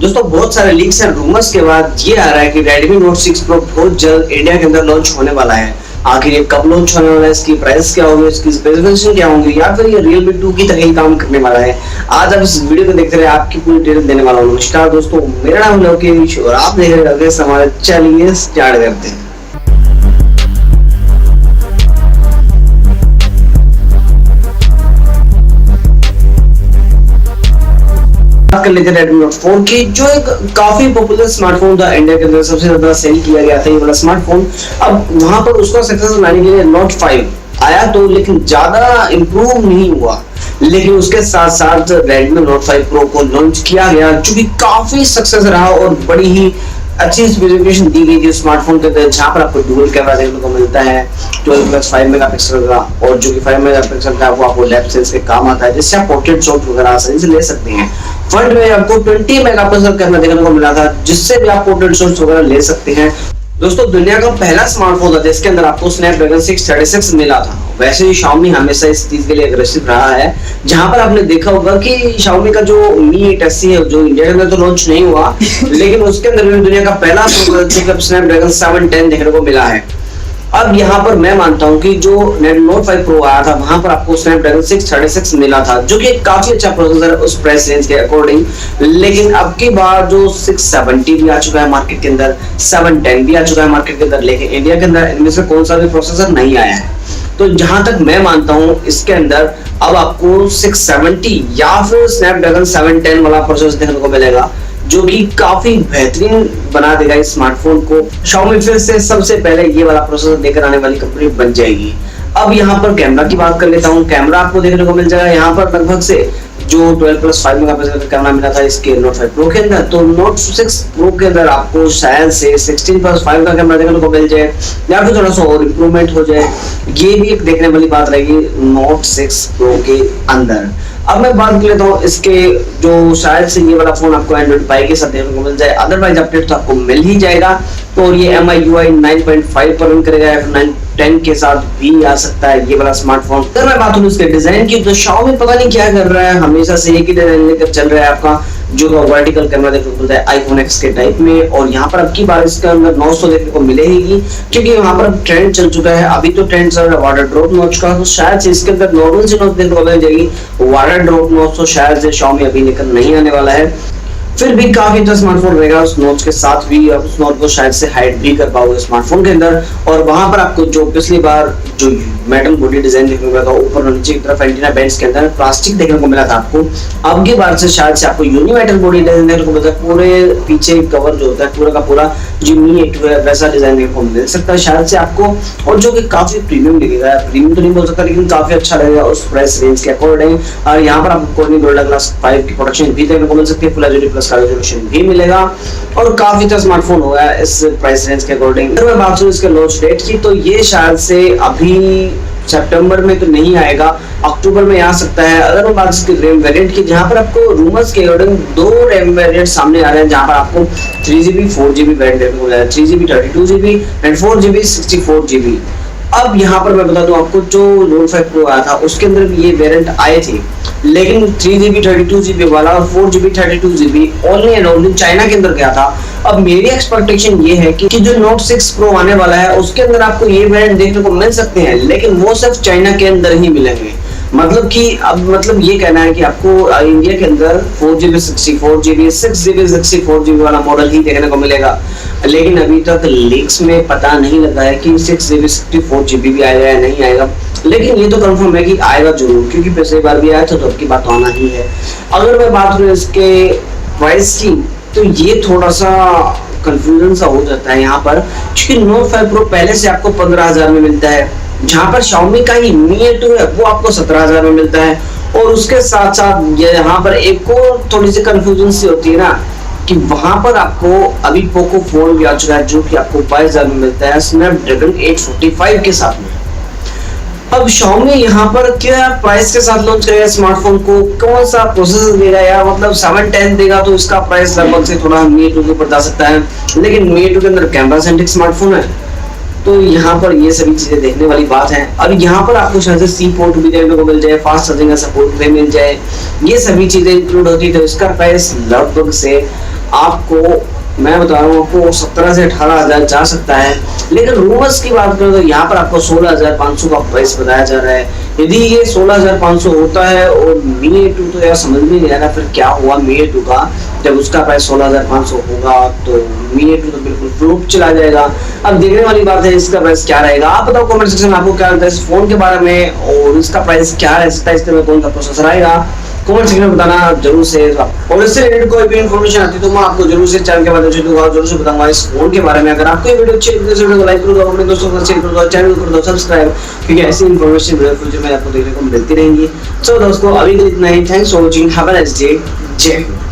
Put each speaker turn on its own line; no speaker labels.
दोस्तों बहुत सारे लीक्स एंड रूमर्स के बाद ये आ रहा है कि Redmi Note 6 Pro बहुत जल्द इंडिया के अंदर लॉन्च होने वाला है। आखिर ये कब लॉन्च होने वाला है, इसकी प्राइस क्या होगी, इसकी स्पेसिफिकेशन क्या होंगी, या फिर ये Realme 2 की तरह ही काम करने वाला है। आज आप इस वीडियो को देखते रहे, आपकी पूरी डिटेल देने वाला हूँ। नमस्कार दोस्तों, मेरा नाम लोकेश और आप देख रहे हैं हमारे। चलिए स्टार्ट करते हैं। बात कर लेते हैं Redmi Note 4 की, जो एक काफी पॉपुलर स्मार्टफोन था। इंडिया के अंदर सबसे ज्यादा सेल किया गया था ये वाला स्मार्टफोन। अब वहां पर उसका सक्सेस लाने के लिए Note 5 आया तो, लेकिन ज्यादा इंप्रूव नहीं हुआ। लेकिन उसके साथ साथ Redmi Note 5 Pro को लॉन्च किया गया, जो कि काफी सक्सेस रहा और बड़ी ही अच्छी स्पेसिफिकेशन दी गई थी स्मार्टफोन के अंदर, जहां पर आपको डुअल कैमरा देखने को मिलता है 12+5 मेगापिक्सल का, और जो कि 5 मेगापिक्सल का वो आपको डेप्थ सेंस के काम आता है, जिससे आप पोर्ट्रेट शॉट वगैरह आसानी से ले सकते हैं। फ्रंट में आपको 20 मेगापिक्सल कैमरा देखने को मिला था, जिससे भी आप पोर्ट्रेट शॉट्स वगैरह ले सकते हैं। दोस्तों दुनिया का पहला स्मार्टफोन था जिसके अंदर आपको स्नैपड्रैगन 636 मिला था। वैसे ही Xiaomi हमेशा इस चीज के लिए अग्रेसिव रहा है, जहां पर आपने देखा होगा कि Xiaomi का जो Mi 8SE है, जो इंडिया के अंदर तो लॉन्च नहीं हुआ, लेकिन उसके अंदर भी दुनिया का पहला स्नैपड्रैगन 710 देखने को मिला है। अब यहाँ पर मैं मानता हूँ कि जो Note 5 Pro आया था, वहां पर आपको स्नैपड्रैगन 636 मिला था, जो कि काफी अच्छा प्रोसेसर है उस प्राइस रेंज के अकॉर्डिंग। लेकिन अब की बार जो 670 भी आ चुका है मार्केट के अंदर, 710 भी आ चुका है मार्केट के अंदर, लेकिन इंडिया के अंदर इनमें से कौन सा भी प्रोसेसर नहीं आया है। तो जहां तक मैं मानता हूं, इसके अंदर अब आपको 670 या फिर स्नैपड्रैगन 710 वाला प्रोसेसर देखने को मिलेगा, जो कि काफी बेहतरीन बना देगा इस स्मार्टफोन को। Xiaomi फिर से सबसे पहले ये वाला प्रोसेसर लेकर आने वाली कंपनी बन जाएगी। अब यहाँ पर कैमरा की बात कर लेता हूँ। कैमरा आपको देखने को मिल जाएगा यहाँ पर लगभग से जो 12+5 मेगापिक्सल का कैमरा मिला था इसके Note 5 Pro के अंदर, तो Note 6 Pro के अंदर आपको शायद से 16+5 का कैमरा देखने को मिल जाए, या फिर थोड़ा सा और इम्प्रूवमेंट हो जाए। ये भी एक देखने वाली बात रहेगी Note 6 Pro के अंदर। अब मैं बात कर लेता हूँ इसके, जो शायद से ये वाला फोन आपको Android Pie के साथ देखने को मिल जाए, अदरवाइज अपडेट तो आपको मिल ही जाएगा। तो ये MIUI 9.5 पर रन करेगा, या फिर 9.10 के साथ भी आ सकता है ये वाला स्मार्टफोन। अगर मैं बात करूँ इसके डिजाइन की, तो Xiaomi पता नहीं क्या कर रहा है, हमेशा से एक ही डिजाइन लेकर चल रहा है आपका, जो वर्टिकल कैमरा देखने को मिलता है iPhone X के टाइप में। और यहाँ पर अब की बार इसके अंदर 900 देखने को मिलेगी, क्योंकि यहाँ पर अब ट्रेंड चल चुका है। अभी तो ट्रेंड चल रहा है वाटर ड्रॉप नॉच का, तो शायद से इसके अंदर नॉर्मल सी नॉच देखने को मिल जाएगी। वाटर ड्रॉप नॉच तो शायद से Xiaomi अभी लेकर नहीं आने वाला है। फिर भी काफी अच्छा स्मार्टफोन रहेगा उस नॉच के साथ भी। अब उस नॉच को शायद से हाइड भी कर पाओगे स्मार्टफोन के अंदर। और वहां पर आपको जो पिछली बार जो मेटल बॉडी डिजाइन देखने को मिला था, ऊपर नीचे की तरफ एंटीना बैंड्स के अंदर प्लास्टिक देखने को मिला था आपको, अब की बार से शायद से आपको यूनी मेटल बॉडी डिजाइन देखने को मिलता है। पूरे पीछे कवर जो होता है पूरा का पूरा जो Mi 8 है, वैसा डिजाइन देखने को मिल सकता है शायद से आपको, और जो कि काफी प्रीमियम लगेगा। प्रीमियम तो नहीं बोल सकता, लेकिन काफी अच्छा लगेगा उस प्राइस रेंज के अकॉर्डिंग। और यहाँ पर आपको Corning Gorilla Glass 5 की प्रोडक्शन भी देखने को मिल सकती है, Full HD Plus का रेजोल्यूशन भी मिलेगा, और काफी अच्छा स्मार्टफोन होगा इस प्राइस रेंज के अकॉर्डिंग। अगर मैं बात करूं इसके लॉन्च डेट की, तो ये शायद से अभी सितंबर में तो नहीं आएगा, अक्टूबर में आ सकता है। अगर मैं बात इसके रैम वेरिएंट की, जहां पर आपको रूमर्स के अकॉर्डिंग 2 रैम वेरिएंट सामने आ रहे हैं, जहां पर आपको 3GB 4GB वेरिएंट देखने को मिलेगा, 3GB 32GB and 4GB 64GB। अब यहाँ पर मैं बता दूं आपको, जो Note 5 Pro आया था उसके अंदर भी ये वेरिएंट आए थे, लेकिन 3GB 32GB वाला और 4GB 32GB only and only China के अंदर गया था। अब मेरी एक्सपेक्टेशन ये है कि जो Note 6 Pro आने वाला है उसके अंदर आपको ये वेरिएंट देखने को मिल सकते हैं, लेकिन वो सिर्फ चाइना के अंदर ही मिलेंगे। मतलब कि अब मतलब ये कहना है कि आपको इंडिया के अंदर 4GB 64GB 6GB 64GB वाला मॉडल ही देखने को मिलेगा। लेकिन अभी तक लीक्स में पता नहीं लगा है कि 6GB 64GB भी आएगा या नहीं आएगा, लेकिन ये तो कंफर्म है कि आएगा जरूर, क्योंकि पिछली बार भी आया था तो अब की बात आना ही है। अगर मैं बात करूं इसके प्राइस की, तो ये थोड़ा सा कंफ्यूजन सा हो जाता है यहाँ पर, क्योंकि Note 5 Pro पहले से आपको 15,000 में मिलता है, जहां पर Xiaomi का ही Mi 8 है वो आपको 17,000 में मिलता है। और उसके साथ साथ यहाँ पर एक और थोड़ी सी कंफ्यूजन सी होती है ना, कि वहां पर आपको अभी पोको फोन भी आ चुका है, जो कि आपको 22,000 में मिलता है स्नैपड्रैगन 845 के साथ में। अब Xiaomi यहाँ पर क्या प्राइस के साथ लॉन्च करेगा स्मार्टफोन को, कौन सा प्रोसेसर देगा, या मतलब 710 देगा तो इसका प्राइस लगभग से थोड़ा Mi 8 के ऊपर जा सकता है, लेकिन Mi 8 के अंदर कैमरा सेंट्रिक स्मार्टफोन है, तो यहाँ पर ये सभी चीजें देखने वाली बात है। अब यहाँ पर आपको शायद से सी पोर्ट भी देखने को मिल जाए, फास्ट चार्जिंग का सपोर्ट भी मिल जाए, ये सभी चीजें इंक्लूड होती है, तो इसका प्राइस लगभग से आपको मैं बता रहा हूँ आपको 17 से 18,000 जा सकता है। लेकिन रूमर्स की बात करें तो यहाँ पर आपको 16,500 का प्राइस बताया जा रहा है। यदि ये 16,500 होता है और मी A2 तो यार समझ में नहीं आ रहा फिर क्या हुआ मी A2 का, जब उसका प्राइस 16,500 होगा तो मी A2 तो बिल्कुल फ्लॉप चला जाएगा। अब देखने वाली बात है इसका प्राइस क्या रहेगा। आप बताओ कमेंट सेक्शन में आपको क्या लगता है इस फोन के बारे में और इसका प्राइस क्या है, इसमें कौन सा प्रोसेसर आएगा, कमेंट सेक्शन में बताना जरूर से। और इससे रिलेटेड कोई भी इन्फॉर्मेशन आती है तो मैं आपको जरूर से चैनल के माध्यम से दूंगा, जरूर से बताऊंगा इस फोन के बारे में। अगर आपको ये वीडियो अच्छी लगी तो इस वीडियो को लाइक कर दो, अपने दोस्तों के साथ शेयर कर दो, चैनल को कर दो सब्सक्राइब, क्योंकि ऐसी इन्फॉर्मेशन वीडियो फ्यूचर में आपको देखने को मिलती रहेंगी। सो दोस्तों अभी के लिए इतना ही। Thanks for watching, have a nice day, जय हिंद।